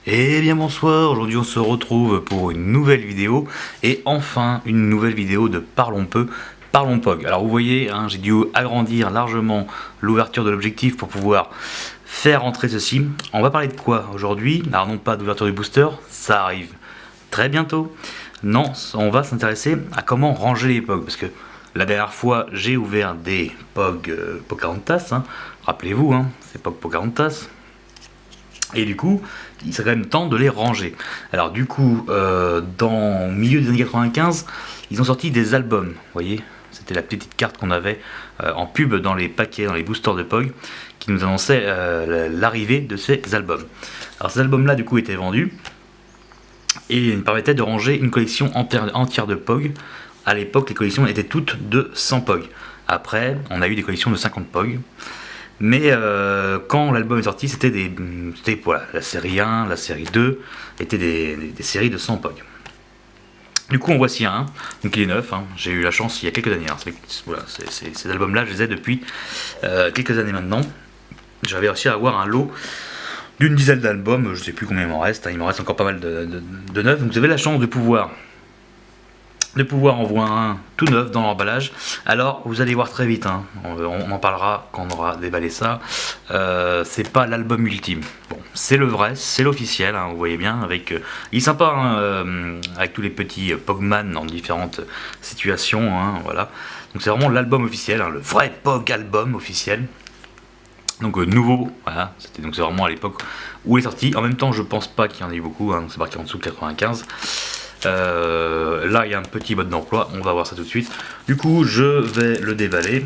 Eh bien bonsoir, aujourd'hui on se retrouve pour une nouvelle vidéo et enfin une nouvelle vidéo de Parlons peu, Parlons POG. Alors vous voyez, hein, j'ai dû agrandir largement l'ouverture de l'objectif pour pouvoir faire entrer ceci. On va parler de quoi aujourd'hui? Alors non pas d'ouverture du booster, ça arrive très bientôt. Non, on va s'intéresser à comment ranger les POG parce que la dernière fois j'ai ouvert des POG Pocahontas, hein. Rappelez-vous, hein, c'est POG Pocahontas. Et du coup, il serait quand même temps de les ranger. Alors du coup, dans le milieu des années 95, ils ont sorti des albums. Vous voyez, c'était la petite carte qu'on avait en pub dans les paquets, dans les boosters de POG, qui nous annonçait l'arrivée de ces albums. Alors ces albums-là, du coup, étaient vendus et ils permettaient de ranger une collection entière de POG. À l'époque, les collections étaient toutes de 100 POG. Après, on a eu des collections de 50 POG. Mais quand l'album est sorti, c'était voilà, la série 1, la série 2, étaient des séries de 100 POG. Du coup, en voici un, donc il est neuf, hein. J'ai eu la chance il y a quelques années. Hein. Voilà, ces albums-là, je les ai depuis quelques années maintenant. J'avais réussi à avoir un lot d'une dizaine d'albums, je ne sais plus combien il m'en reste, hein. Il m'en reste encore pas mal de neufs. Donc vous avez la chance de pouvoir en voir un tout neuf dans l'emballage. Alors vous allez voir très vite, hein. On en parlera quand on aura déballé ça. C'est pas l'album ultime. Bon, c'est le vrai, c'est l'officiel, hein, vous voyez bien. Il est sympa, hein, avec tous les petits Pogman dans différentes situations, hein, voilà. Donc c'est vraiment l'album officiel, hein, le vrai Pog album officiel. Donc nouveau, voilà. Donc c'est vraiment à l'époque où il est sorti. En même temps, je pense pas qu'il y en ait eu beaucoup, hein. C'est marqué en dessous de 95. Là il y a un petit mode d'emploi, on va voir ça tout de suite. Du coup je vais le déballer.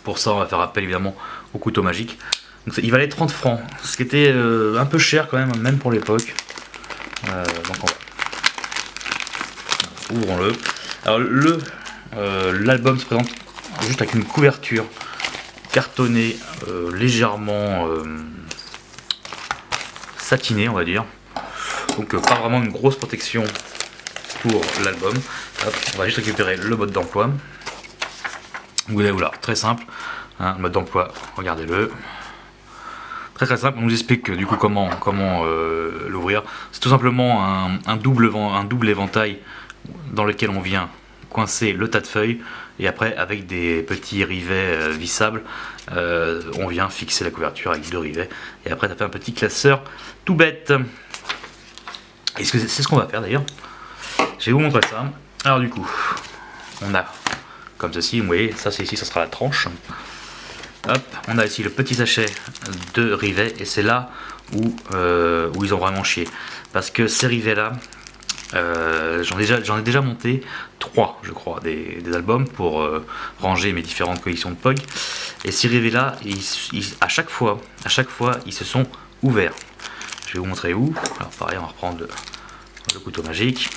Pour ça on va faire appel évidemment au couteau magique. Donc il valait 30 francs, ce qui était un peu cher quand même pour l'époque. Donc ouvrons-le. Alors l'album se présente juste avec une couverture cartonnée légèrement satinée, on va dire. Donc pas vraiment une grosse protection pour l'album. On va juste récupérer le mode d'emploi. Vous allez voir, très simple, hein, le mode d'emploi, regardez-le. Très très simple, on nous explique du coup comment l'ouvrir. C'est tout simplement un double éventail dans lequel on vient coincer le tas de feuilles. Et après, avec des petits rivets vissables, on vient fixer la couverture avec 2 rivets. Et après, ça fait un petit classeur tout bête. Et c'est ce qu'on va faire d'ailleurs. Je vais vous montrer ça. Alors du coup, on a comme ceci, vous voyez, ça c'est ici, ça sera la tranche. Hop, on a ici le petit sachet de rivets et c'est là où ils ont vraiment chié. Parce que ces rivets là, j'en ai déjà monté 3 je crois, des albums pour ranger mes différentes collections de POG. Et ces rivets là, à chaque fois, ils se sont ouverts. Je vais vous montrer où. Alors pareil, on va reprendre le couteau magique.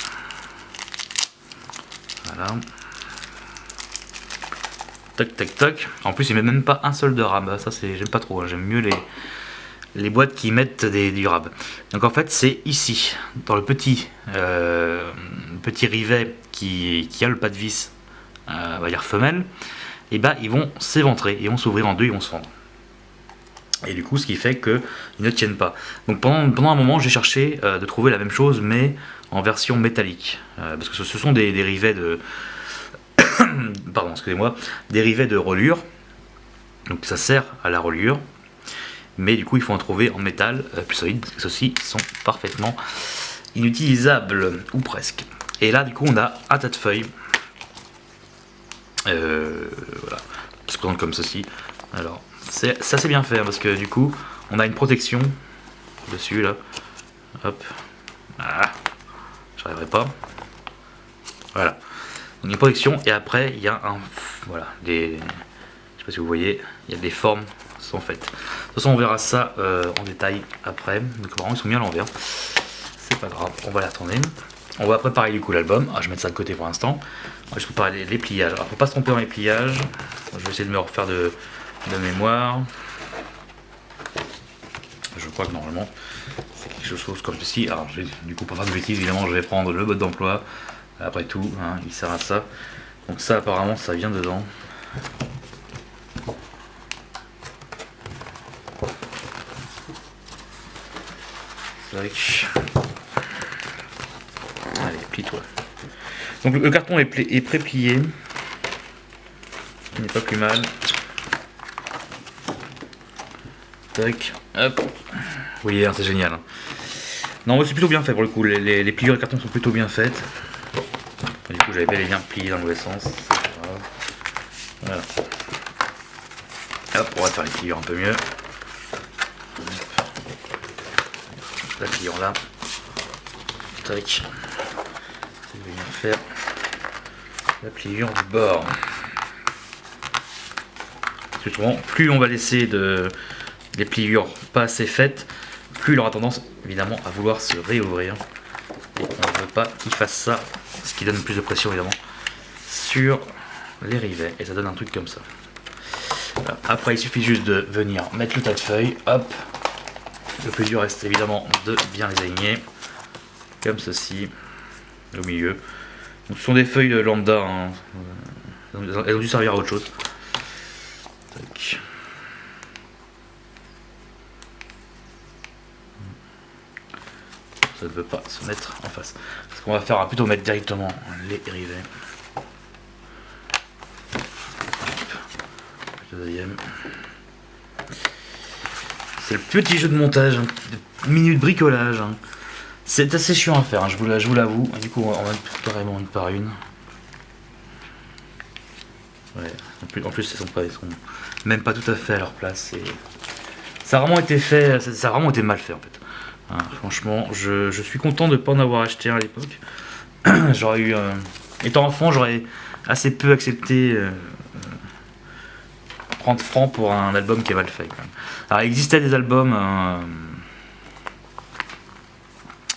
Voilà. Toc toc toc. En plus il met même pas un seul de rab. Ça c'est, j'aime pas trop, hein. J'aime mieux les boîtes qui mettent du rab. Donc en fait c'est ici, dans le petit rivet qui a le pas de vis, on va dire femelle. Et bah ils vont s'éventrer, ils vont s'ouvrir en deux, ils vont se fendre. Et du coup ce qui fait qu'ils ne tiennent pas. Donc pendant un moment j'ai cherché de trouver la même chose mais en version métallique. Parce que ce sont des rivets de... Pardon, excusez-moi. Des rivets de reliure. Donc ça sert à la reliure. Mais du coup il faut en trouver en métal plus solide. Parce que ceux-ci sont parfaitement inutilisables. Ou presque. Et là du coup on a un tas de feuilles. Voilà. Qui se présentent comme ceci. Alors... ça c'est bien fait hein, parce que du coup on a une protection dessus là. Hop. Ah, j'arriverai pas. Voilà. Donc une protection et après il y a voilà, je sais pas si vous voyez, il y a des formes qui sont faites. De toute façon on verra ça en détail après. Donc apparemment ils sont mis à l'envers. C'est pas grave, on va les retourner. On va préparer du coup l'album. Je vais mettre ça de côté pour l'instant. Je vais préparer les pliages. Alors faut pas se tromper dans les pliages. Je vais essayer de me refaire de mémoire. Je crois que normalement c'est quelque chose comme ceci. Alors du coup pour faire de bêtises évidemment je vais prendre le mode d'emploi. Après tout, hein, il sert à ça. Donc ça apparemment ça vient dedans. Tac. Allez, plie-toi. Donc le carton est pré-plié. Il n'est pas plus mal. Tac. Hop. Vous voyez, c'est génial. Non, c'est plutôt bien fait pour le coup. Les pliures de carton sont plutôt bien faites. Du coup, j'avais bel et bien plié dans le mauvais sens. Voilà. Hop, on va faire les pliures un peu mieux. La pliure là. Tac. Je vais venir faire la pliure du bord. Parce que souvent, plus on va laisser des pliures pas assez faites, plus il aura tendance évidemment à vouloir se réouvrir. Et on ne veut pas qu'il fasse ça, ce qui donne plus de pression évidemment sur les rivets. Et ça donne un truc comme ça. Voilà. Après, il suffit juste de venir mettre le tas de feuilles. Hop. Le plus dur reste évidemment de bien les aligner. Comme ceci. Au milieu. Donc, ce sont des feuilles lambda. Hein. Elles ont dû servir à autre chose. Tac. Ça ne veut pas se mettre en face. Ce qu'on va faire, on va plutôt mettre directement les rivets. Le deuxième. C'est le petit jeu de montage, hein, de minute bricolage. Hein. C'est assez chiant à faire, hein, je vous l'avoue. Du coup, on va mettre carrément une par une. Ouais. En plus, ils sont même pas tout à fait à leur place. Ça a vraiment été fait, ça a vraiment été mal fait en fait. Hein, franchement, je suis content de ne pas en avoir acheté un à l'époque. J'aurais eu, étant enfant, j'aurais assez peu accepté 30 francs pour un album qui est mal fait. Quand même. Alors, il existait des albums,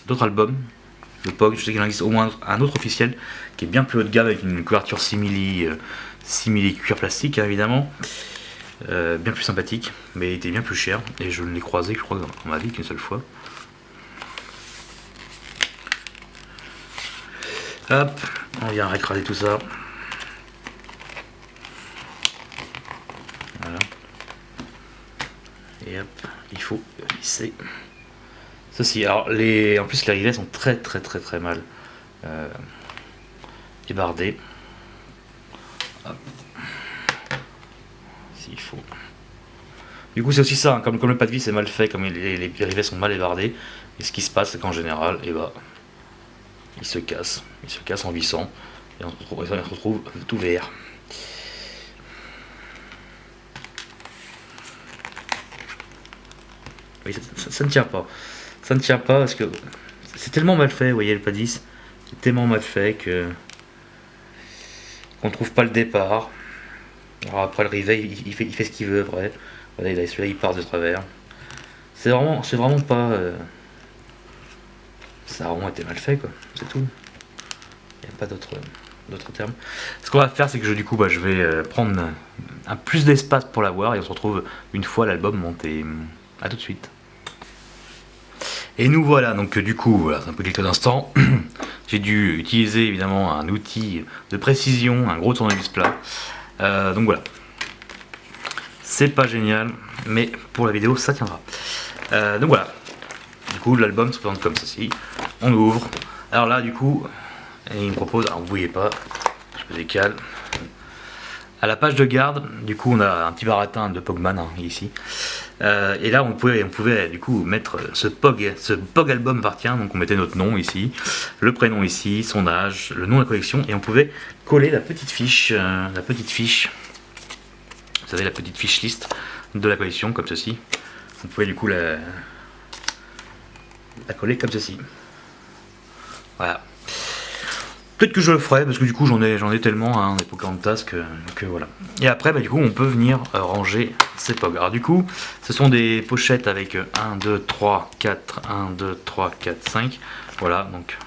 d'autres albums de POG. Je sais qu'il en existe au moins un autre officiel qui est bien plus haut de gamme avec une couverture simili cuir plastique, hein, évidemment. Bien plus sympathique, mais il était bien plus cher. Et je ne l'ai croisé, je crois, dans ma vie qu'une seule fois. Hop, on vient écraser tout ça. Voilà. Et hop, il faut lisser ceci. Alors, en plus, les rivets sont très mal ébardés. Hop. S'il faut. Du coup, c'est aussi ça, hein, comme le pas de vis est mal fait, comme les rivets sont mal ébardés. Et ce qui se passe, c'est qu'en général, il se casse en vissant, et on se retrouve tout vert. Oui, ça ne tient pas. Ça ne tient pas parce que c'est tellement mal fait, vous voyez le pas 10, c'est tellement mal fait qu'on ne trouve pas le départ. Alors après le rivet, il fait ce qu'il veut après. Voilà, celui-là il part de travers. C'est vraiment pas. Ça a vraiment été mal fait quoi, c'est tout. Il n'y a pas d'autres termes. Ce qu'on va faire, c'est que du coup, je vais prendre un plus d'espace pour l'avoir et on se retrouve une fois l'album monté. A tout de suite. Et nous voilà, donc du coup, voilà, c'est un peu quelques instants. J'ai dû utiliser évidemment un outil de précision, un gros tournevis plat. Donc voilà. C'est pas génial, mais pour la vidéo, ça tiendra. Donc voilà. Du coup, l'album se présente comme ceci. On ouvre. Alors là, du coup, il me propose, alors vous voyez pas, je me décale. À la page de garde, du coup, on a un petit baratin de Pogman hein, ici. Et là, on pouvait du coup mettre ce POG album appartient. Donc, on mettait notre nom ici, le prénom ici, son âge, le nom de la collection, et on pouvait coller la petite fiche. Vous savez, la petite fiche liste de la collection, comme ceci. On pouvait du coup la coller comme ceci. Voilà. Peut-être que je le ferai parce que du coup j'en ai tellement hein, des Pocahontas que voilà. Et après du coup on peut venir ranger ces POG. Alors du coup ce sont des pochettes avec 1, 2, 3, 4, 1, 2, 3, 4, 5. Voilà donc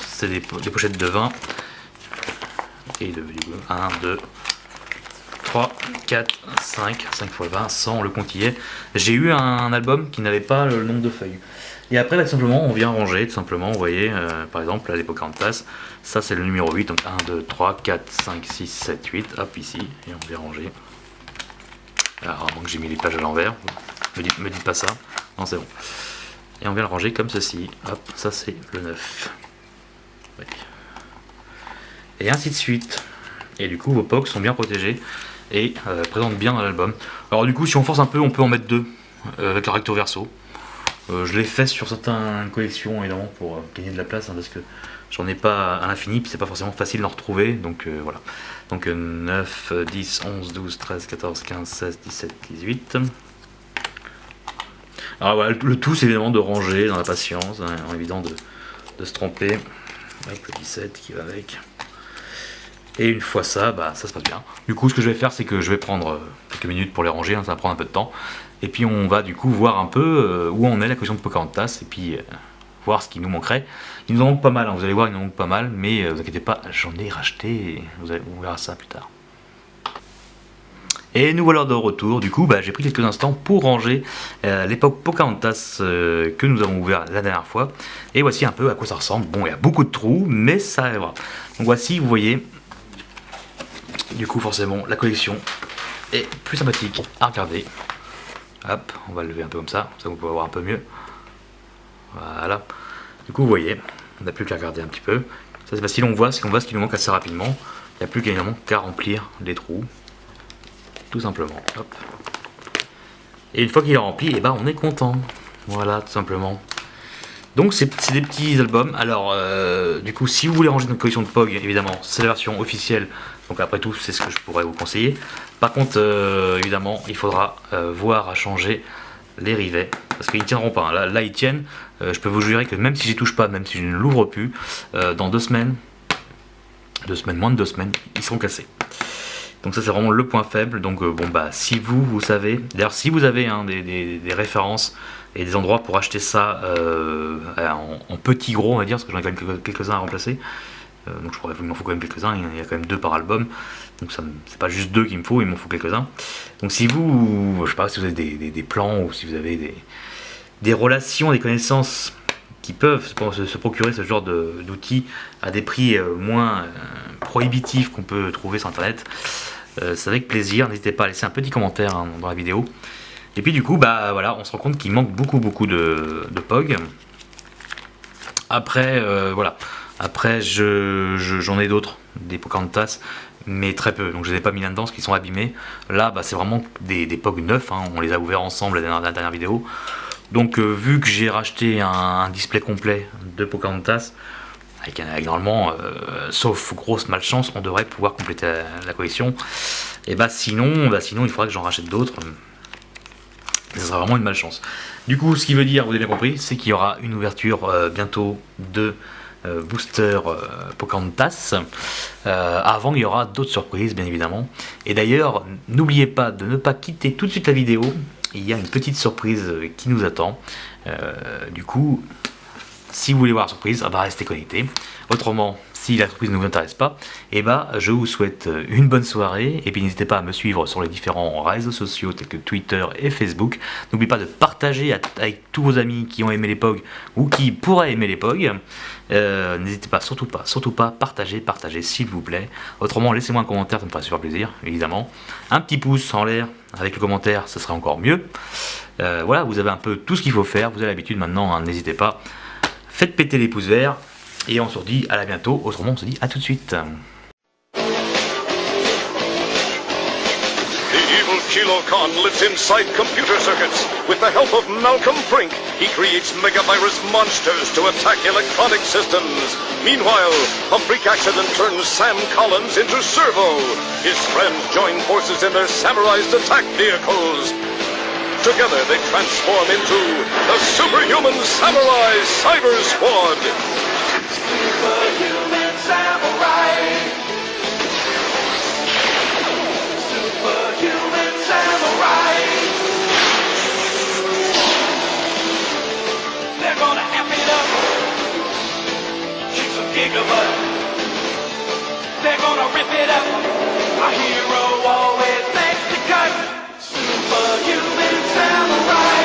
c'est des pochettes de 20. Et de 1, 2, 3, 4, 5 fois 20 sans le compte y est. J'ai eu un album qui n'avait pas le nombre de feuilles. Et après, tout simplement, on vient ranger, tout simplement, vous voyez, par exemple, là, les Pocahontas, ça c'est le numéro 8, donc 1, 2, 3, 4, 5, 6, 7, 8, hop, ici, et on vient ranger. Alors, avant que j'ai mis les pages à l'envers, me dites pas ça, non, c'est bon. Et on vient le ranger comme ceci. Hop, ça c'est le 9. Ouais. Et ainsi de suite. Et du coup vos POG sont bien protégés et présentent bien dans l'album. Alors du coup si on force un peu on peut en mettre 2 avec le recto verso. Je l'ai fait sur certaines collections évidemment pour gagner de la place, hein, parce que j'en ai pas à l'infini, puis c'est pas forcément facile d'en retrouver, donc voilà. Donc 9, 10, 11, 12, 13, 14, 15, 16, 17, 18. Alors voilà, le tout c'est évidemment de ranger dans la patience, hein, évident de se tromper, avec le 17 qui va avec. Et une fois ça, bah, ça se passe bien. Du coup ce que je vais faire c'est que je vais prendre quelques minutes pour les ranger, hein, ça va prendre un peu de temps. Et puis on va du coup voir un peu où en est la collection de Pocahontas et puis voir ce qui nous manquerait. Il nous en manque pas mal, hein, vous allez voir, il nous en manque pas mal, mais vous inquiétez pas, j'en ai racheté, et on verra ça plus tard. Et nous voilà de retour, du coup bah, j'ai pris quelques instants pour ranger l'époque Pocahontas que nous avons ouvert la dernière fois. Et voici un peu à quoi ça ressemble. Bon, il y a beaucoup de trous, mais ça arrivera. Donc voici, vous voyez, du coup forcément la collection est plus sympathique à regarder. Hop, on va le lever un peu comme ça vous pouvez voir un peu mieux. Voilà. Du coup, vous voyez, on n'a plus qu'à regarder un petit peu. Ça c'est facile, on voit ce qui nous manque assez rapidement. Il n'y a plus qu'à remplir les trous. Tout simplement. Hop. Et une fois qu'il est rempli, et ben on est content. Voilà, tout simplement. Donc c'est des petits albums. Alors du coup si vous voulez ranger notre collection de POG, évidemment c'est la version officielle. Donc après tout c'est ce que je pourrais vous conseiller. Par contre évidemment il faudra voir à changer les rivets. Parce qu'ils ne tiendront pas. Là ils tiennent. Je peux vous jurer que même si j'y touche pas, même si je ne l'ouvre plus, dans 2 semaines, moins de 2 semaines, ils seront cassés. Donc ça c'est vraiment le point faible. Donc bon bah si vous savez, d'ailleurs si vous avez hein, des références et des endroits pour acheter ça en petit gros on va dire, parce que j'en ai quand même quelques-uns à remplacer, donc il m'en faut quand même quelques-uns, il y a quand même 2 par album, donc c'est pas juste 2 qu'il me faut, il m'en faut quelques-uns. Donc si vous, je sais pas si vous avez des plans ou si vous avez des relations, des connaissances qui peuvent se procurer ce genre d'outils à des prix moins prohibitifs qu'on peut trouver sur internet, c'est avec plaisir, n'hésitez pas à laisser un petit commentaire hein, dans la vidéo. Et puis du coup bah voilà, on se rend compte qu'il manque beaucoup de POG. Après voilà, après j'en ai d'autres, des Pocahontas, mais très peu, donc je les ai pas mis là-dedans parce qu'ils sont abîmés. Là bah, c'est vraiment des POG neufs, hein, on les a ouverts ensemble la dernière vidéo. Donc vu que j'ai racheté un display complet de Pocahontas, avec normalement, sauf grosse malchance, on devrait pouvoir compléter la collection. Et bah sinon il faudra que j'en rachète d'autres. Ça sera vraiment une malchance. Du coup, ce qui veut dire, vous avez bien compris, c'est qu'il y aura une ouverture bientôt de booster Pocahontas. Avant, il y aura d'autres surprises, bien évidemment. Et d'ailleurs, n'oubliez pas de ne pas quitter tout de suite la vidéo. Il y a une petite surprise qui nous attend. Du coup, si vous voulez voir la surprise, bah, restez connectés. Autrement, si la surprise ne vous intéresse pas, et bah, je vous souhaite une bonne soirée. Et puis n'hésitez pas à me suivre sur les différents réseaux sociaux tels que Twitter et Facebook. N'oubliez pas de partager avec tous vos amis qui ont aimé les POG ou qui pourraient aimer les POG. N'hésitez pas, surtout pas, partagez s'il vous plaît. Autrement, laissez-moi un commentaire, ça me fera super plaisir, évidemment. Un petit pouce en l'air avec le commentaire, ce serait encore mieux. Voilà, vous avez un peu tout ce qu'il faut faire, vous avez l'habitude maintenant, hein, n'hésitez pas. Faites péter les pouces verts et on se dit à la bientôt, autrement on se dit à tout de suite. Kilo Khan lives inside computer circuits. With the help of Malcolm Brink, he creates megavirus monsters to attack electronic systems. Meanwhile, a freak accident turns Sam Collins into Servo. His friends join forces in their samurais attack vehicles. Together they transform into the Superhuman Samurai Cyber Squad. Superhuman Samurai. Superhuman Samurai. They're gonna amp it up. She's a gigabutt. They're gonna rip it up. Our hero always makes the cut. Superhuman Samurai.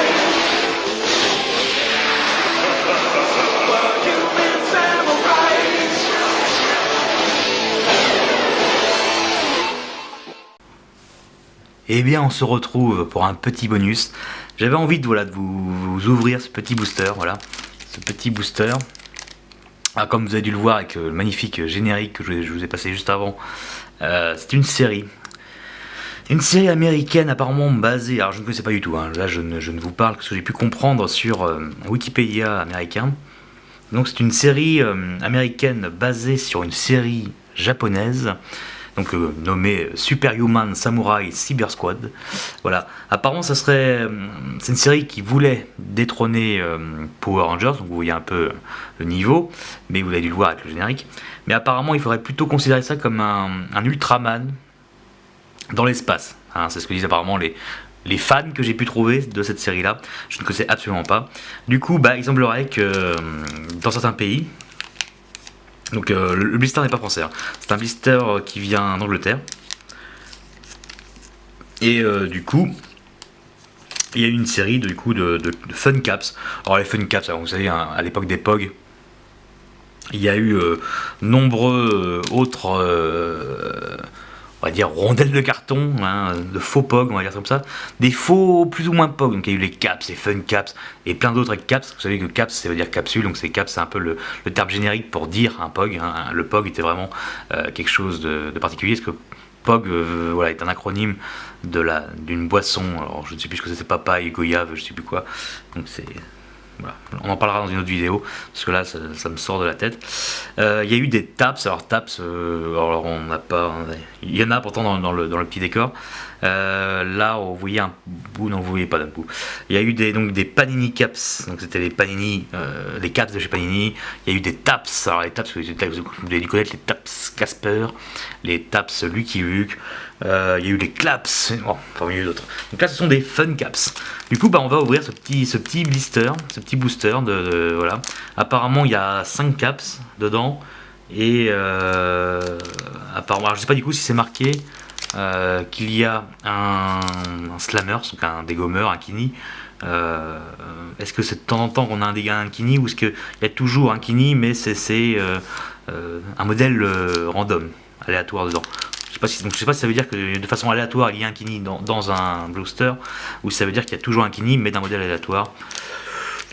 Superhuman Samurai. Eh bien on se retrouve pour un petit bonus. J'avais envie de, voilà, de vous ouvrir ce petit booster, voilà, ce petit booster. Ah, comme vous avez dû le voir avec le magnifique générique que je vous ai passé juste avant, c'est une série. Une série américaine apparemment basée, alors je ne connaissais pas du tout, hein, là je ne vous parle que ce que j'ai pu comprendre sur Wikipédia américain. Donc c'est une série américaine basée sur une série japonaise, donc nommée Superhuman Samurai Cyber Squad. Voilà, apparemment ça serait, c'est une série qui voulait détrôner Power Rangers, donc vous voyez un peu le niveau, mais vous avez dû le voir avec le générique. Mais apparemment il faudrait plutôt considérer ça comme un Ultraman dans l'espace, hein, c'est ce que disent apparemment les fans que j'ai pu trouver de cette série là. Je ne connaissais absolument pas. Du coup il semblerait que dans certains pays, donc le blister n'est pas français, hein. C'est un blister qui vient d'Angleterre, et du coup il y a eu une série de Fun Caps. Alors les Fun Caps, alors, vous savez, hein, à l'époque des POG, il y a eu nombreux autres on va dire rondelles de carton, hein, de faux POG, on va dire comme ça, des faux plus ou moins POG. Donc il y a eu les Caps, les Fun Caps et plein d'autres avec Caps. Vous savez que Caps ça veut dire capsule, donc c'est Caps, c'est un peu le terme générique pour dire un POG, hein. Le POG était vraiment quelque chose de particulier, parce que POG voilà, est un acronyme d'une boisson. Alors je ne sais plus ce que c'est, papaye, goyave, je ne sais plus quoi. Donc c'est... Voilà. On en parlera dans une autre vidéo, parce que là ça me sort de la tête. Il y a eu des taps, alors taps, alors on n'a pas, il y en a pourtant dans le petit décor. Là vous voyez un bout, non vous voyez pas d'un bout. Il y a eu donc des Panini Caps, donc c'était les Panini, les Caps de chez Panini. Il y a eu des taps, alors les taps, vous avez dû connaître les taps Casper, les taps Lucky Luke. Il y a eu les claps, oh, enfin il y a eu d'autres. Donc là ce sont des Fun Caps. Du coup on va ouvrir ce petit blister, ce petit booster voilà. Apparemment il y a 5 caps dedans, et apparemment, alors, je sais pas du coup si c'est marqué qu'il y a un slammer, donc un dégommeur, un kini. Est-ce que c'est de temps en temps qu'on a un kini, ou est-ce qu'il y a toujours un kini mais c'est un modèle random, aléatoire dedans? Je sais pas si ça veut dire que de façon aléatoire il y a un kini dans un booster, ou si ça veut dire qu'il y a toujours un kini mais d'un modèle aléatoire.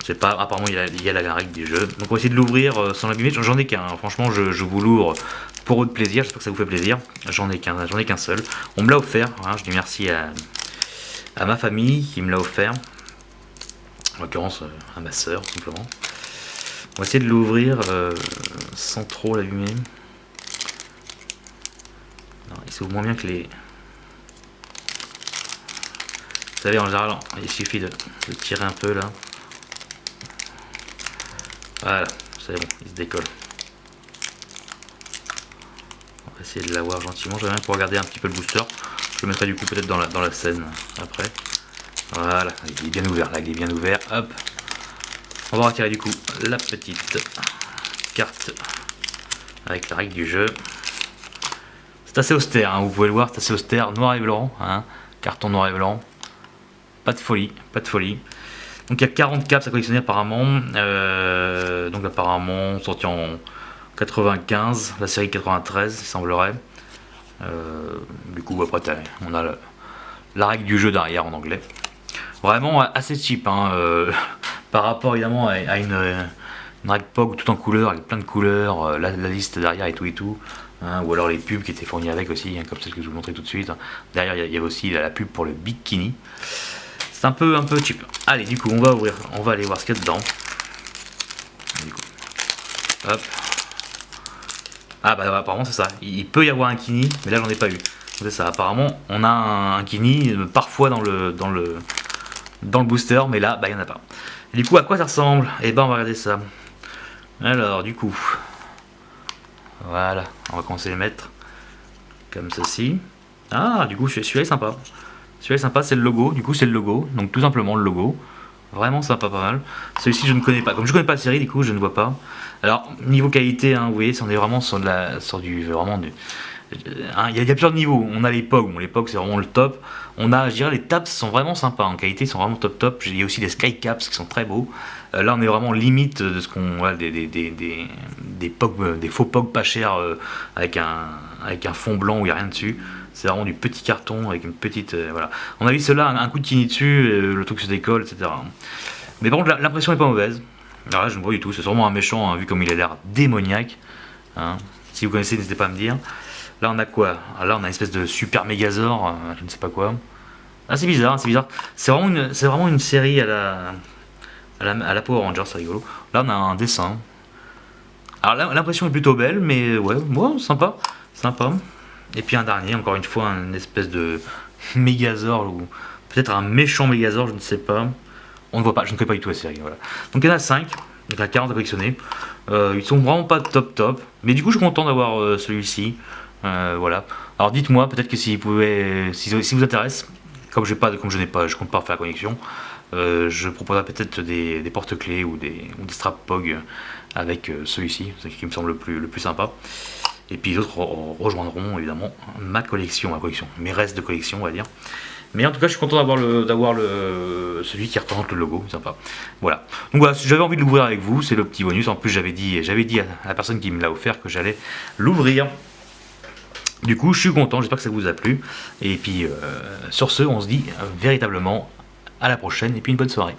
Je sais pas, apparemment il y a la règle du jeu. Donc on va essayer de l'ouvrir sans l'abîmer. J'en ai qu'un, hein. Franchement je vous l'ouvre pour votre plaisir, j'espère que ça vous fait plaisir. J'en ai qu'un seul. On me l'a offert, hein. Je dis merci à ma famille qui me l'a offert. En l'occurrence à ma soeur simplement. On va essayer de l'ouvrir sans trop l'abîmer. Il s'ouvre moins bien que les... Vous savez, en général, il suffit de tirer un peu là. Voilà, c'est bon, il se décolle. On va essayer de l'avoir gentiment. J'aimerais bien pour regarder un petit peu le booster. Je le mettrai du coup peut-être dans la scène après. Voilà, il est bien ouvert là, il est bien ouvert. Hop. On va retirer du coup la petite carte avec la règle du jeu. C'est assez austère, hein, vous pouvez le voir, c'est assez austère, noir et blanc, hein, carton noir et blanc. Pas de folie, pas de folie. Donc il y a 40 caps à collectionner apparemment. Donc apparemment sorti en 95, la série 93 il semblerait. Du coup après on a la règle du jeu derrière en anglais. Vraiment assez cheap, hein, par rapport évidemment à une règle POG tout en couleur, avec plein de couleurs, la liste derrière et tout. Hein, ou alors les pubs qui étaient fournies avec aussi, hein, comme celle que je vous montrais tout de suite. Derrière il y avait aussi la pub pour le bikini. C'est un peu cheap. Allez, du coup on va aller voir ce qu'il y a dedans. Du coup, hop. Ah bah apparemment c'est ça. Il peut y avoir un kini, mais là j'en ai pas eu. C'est ça. Apparemment on a un kini parfois dans le booster, mais là il y en a pas. Et du coup à quoi ça ressemble? Et ben on va regarder ça. Alors du coup. Voilà, on va commencer à les mettre comme ceci. Ah, du coup, celui-là est sympa. Celui-là est sympa, c'est le logo. Du coup, c'est le logo. Donc, tout simplement le logo. Vraiment sympa, pas mal. Celui-ci, je ne connais pas. Comme je ne connais pas la série, du coup, je ne vois pas. Alors, niveau qualité, hein, vous voyez, on est vraiment sur du. Il y a plusieurs niveaux. On a les POG. Bon, les POG, c'est vraiment le top. On a, je dirais, les taps sont vraiment sympas. En qualité, ils sont vraiment top. Il y a aussi les Sky Caps qui sont très beaux. Là, on est vraiment limite de ce qu'on... Voilà, des faux POG pas chers avec un fond blanc où il n'y a rien dessus. C'est vraiment du petit carton avec une petite... voilà. On a vu cela, un coup de tini dessus, le truc se décolle, etc. Mais par contre, l'impression n'est pas mauvaise. Alors là, je ne vois pas du tout. C'est sûrement un méchant, hein, vu comme il a l'air démoniaque. Hein. Si vous connaissez, n'hésitez pas à me dire. Là, on a quoi? Là, on a une espèce de super Megazord, je ne sais pas quoi. Ah, c'est bizarre, c'est bizarre. C'est vraiment une série à la Power Rangers, c'est rigolo. Là, on a un dessin. Alors l'impression est plutôt belle, mais ouais, sympa, sympa. Et puis un dernier, encore une fois, une espèce de Megazord, ou peut-être un méchant Megazord, je ne sais pas. On ne voit pas, je ne connais pas du tout la série, voilà. Donc il y en a 5, donc la 40 à collectionner. Ils sont vraiment pas top, mais du coup je suis content d'avoir celui-ci. Voilà. Alors dites-moi, peut-être que si vous intéresse, comme je compte pas faire la connexion, je proposerai peut-être des porte-clés ou des strap POG avec celui-ci, ce qui me semble le plus sympa. Et puis les autres rejoindront évidemment ma collection, mes restes de collection, on va dire. Mais en tout cas, je suis content d'avoir celui qui représente le logo, sympa. Voilà. Donc voilà, j'avais envie de l'ouvrir avec vous, c'est le petit bonus. En plus, j'avais dit à la personne qui me l'a offert que j'allais l'ouvrir. Du coup, je suis content, j'espère que ça vous a plu. Et puis, sur ce, on se dit véritablement à la prochaine et puis une bonne soirée.